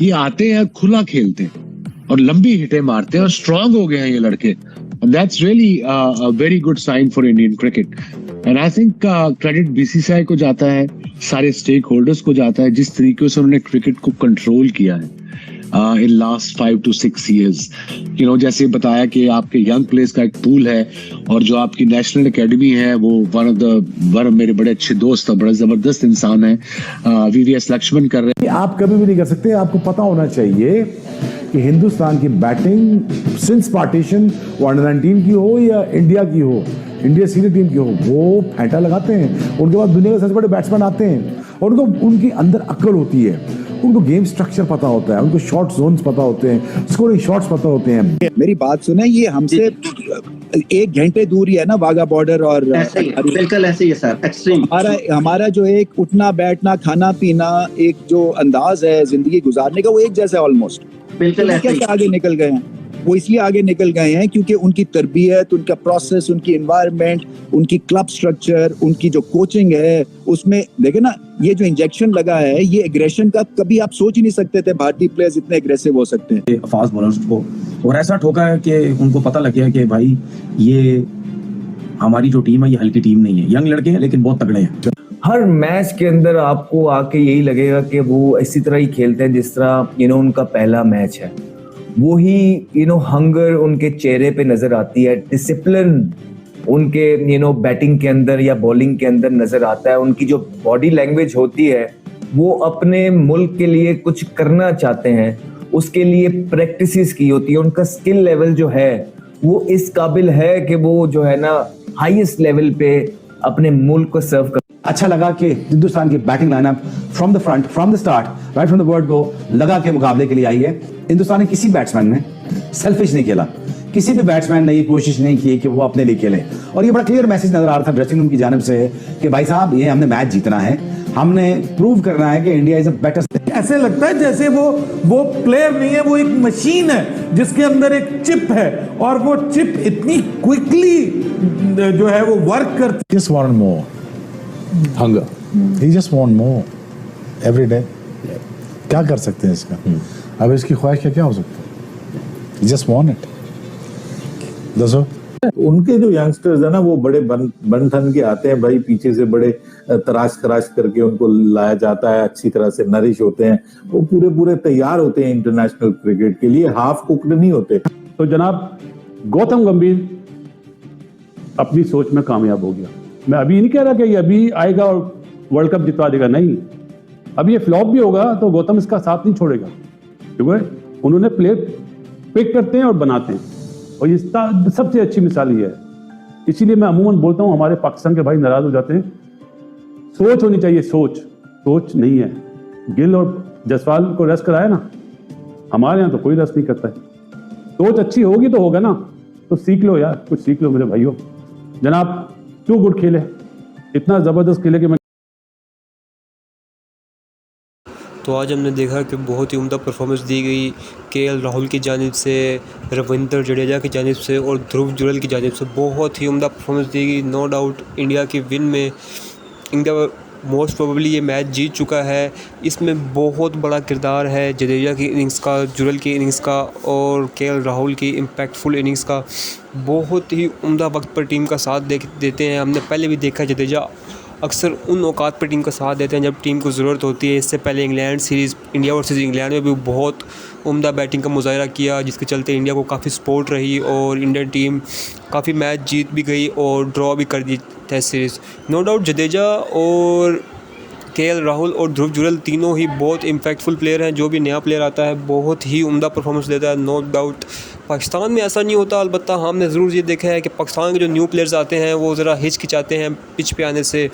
ये आते हैं खुला खेलते हैं और लंबी हिटें मारते हैं और स्ट्रांग हो गए हैं ये लड़के। That's really a very good sign for Indian cricket and I think credit BCCI को जाता है, सारे स्टेक होल्डर्स को जाता है जिस तरीके से उन्होंने क्रिकेट को कंट्रोल किया है in last 5 to 6 years। You know, जैसे बताया कि आपके यंग प्लेयर्स का एक पूल है और जो आपकी नेशनल एकेडमी है वो वन मेरे बड़े अच्छे दोस्त और बड़ा जबरदस्त इंसान है वीवीएस लक्ष्मण कर रहे हैं। आप कभी भी नहीं कर सकते। आपको पता होना चाहिए कि हिंदुस्तान की बैटिंग सिंस पार्टीशन वो अंडर-19 की हो या इंडिया की हो, इंडिया सीनियर टीम की हो, वो फैंटा लगाते हैं। उनके बाद दुनिया के सबसे बड़े बैट्समैन आते हैं और उनको उनके अंदर अक्ल होती है, उनको गेम स्ट्रक्चर पता होता है, उनको शॉर्ट जोन्स पता होते हैं, स्कोरिंग शॉट्स पता होते हैं। मेरी बात सुने, ये हमसे 1 घंटे दूर ही है ना वाघा बॉर्डर और बिल्कुल ऐसे ही है सर, एक्सट्रीम। हमारा जो एक उठना बैठना खाना पीना एक जो अंदाज है जिंदगी गुजारने का वो एक जैसा है ऑलमोस्ट। बिल्कुल ऐसे ही। आगे निकल गए हैं वो, इसलिए आगे निकल गए हैं क्योंकि उनकी तरबियत, उनका प्रोसेस, उनकी एनवायरनमेंट, उनकी क्लब स्ट्रक्चर, उनकी जो कोचिंग है उसमें देखे ना, ये जो इंजेक्शन लगा है, ये एग्रेशन का कभी आप सोच ही नहीं सकते थे भारतीय प्लेयर्स इतने एग्रेसिव हो सकते हैं फास्ट बॉलर्स को। और ऐसा ठोका है कि उनको पता लग गया कि भाई ये हमारी जो टीम है ये हल्की टीम नहीं है, यंग लड़के हैं लेकिन बहुत तगड़े हैं। हर मैच के अंदर आपको आके यही लगेगा कि वो इसी तरह ही खेलते हैं जिस तरह उनका पहला मैच है। वो ही हंगर उनके चेहरे पे नजर आती है, डिसिप्लिन उनके बैटिंग के अंदर या बॉलिंग के अंदर नजर आता है। उनकी जो बॉडी लैंग्वेज होती है वो अपने मुल्क के लिए कुछ करना चाहते हैं, उसके लिए प्रैक्टिसेस की होती है। उनका स्किल लेवल जो है वो इस काबिल है कि वो जो है ना हाईएस्ट लेवल पे अपने मुल्क को सर्व कर। अच्छा लगा कि हिंदुस्तान की batting lineup from the front, from the start, right from the word go लगा के मुकाबले के लिए आई है। हिंदुस्तान ने किसी बैट्समैन ने सेल्फिश नहीं खेला, किसी भी बैट्समैन ने ये कोशिश नहीं की कि वो अपने लिए खेले। और ये बड़ा क्लियर मैसेज नजर आ रहा था ड्रेसिंग रूम की जानिब से कि भाई साहब ये हमने मैच जीतना है, हमने प्रूव करना है कि इंडिया इज अ बेटर। ऐसे लगता है जैसे वो प्लेयर नहीं है, वो एक मशीन है जिसके अंदर एक चिप है और वो चिप इतनी क्विकली जो है वो वर्क करती। Just want more hunger. He just want more every day. क्या कर सकते हैं इसका? अब इसकी ख्वाहिश क्या हो सकता है? He just want it. दसो। उनके जो यंगस्टर्स है ना वो बड़े बन ठन के आते हैं भाई, पीछे से बड़े तराश करके उनको लाया जाता है, अच्छी तरह से नरिश होते हैं, वो पूरे तैयार होते हैं इंटरनेशनल क्रिकेट के लिए, हाफ कुक्ड नहीं होते। तो जनाब गौतम गंभीर अपनी सोच में कामयाब हो गया। मैं अभी नहीं कह रहा कि ये अभी आएगा और वर्ल्ड कप जितवा देगा, नहीं। अब ये फ्लॉप भी होगा तो गौतम इसका साथ नहीं छोड़ेगा, क्योंकि उन्होंने प्लेयर पिक करते हैं और बनाते हैं, और ये सबसे अच्छी मिसाल ये है। इसीलिए मैं अमूमन बोलता हूँ हमारे पाकिस्तान के भाई नाराज हो जाते हैं। सोच होनी चाहिए, सोच नहीं है। गिल और जसवाल को रेस्ट कराया ना, हमारे यहाँ तो कोई रेस्ट नहीं करता है। सोच अच्छी होगी तो होगा ना, तो सीख लो यार, कुछ सीख लो मेरे भाइयों। जनाब टू गुड खेले, इतना जबरदस्त खेले कि मैं तो आज हमने देखा कि बहुत ही उम्दा परफॉर्मेंस दी गई केएल राहुल की जानिब से, रविंद्र जडेजा की जानिब से और ध्रुव जुरैल की जानिब से बहुत ही उम्दा परफॉर्मेंस दी गई। नो डाउट इंडिया की विन में इंडिया मोस्ट प्रोबेबली ये मैच जीत चुका है। इसमें बहुत बड़ा किरदार है जडेजा की इनिंग्स का, जुरैल की इनिंग्स का और केएल राहुल की इम्पैक्टफुल इनिंग्स का। बहुत ही उम्दा वक्त पर टीम का साथ देते हैं। हमने पहले भी देखा जडेजा अक्सर उन औकात पर टीम का साथ देते हैं जब टीम को ज़रूरत होती है। इससे पहले England series, India versus England में भी बहुत उम्दा बैटिंग का मुजाहरा किया, जिसके चलते इंडिया को काफ़ी सपोर्ट रही और इंडियन टीम काफ़ी मैच जीत भी गई और ड्रॉ भी कर दी test series. No doubt Jadeja और केएल राहुल और ध्रुव जुरैल तीनों ही बहुत इम्पैक्टफुल प्लेयर हैं। जो भी नया प्लेयर आता है बहुत ही उम्दा परफॉर्मेंस देता है। नो डाउट पाकिस्तान में ऐसा नहीं होता, अलबत्ता हमने ज़रूर ये देखा है कि पाकिस्तान के जो न्यू प्लेयर्स आते हैं वो ज़रा हिचकिचाते हैं पिच पे आने से।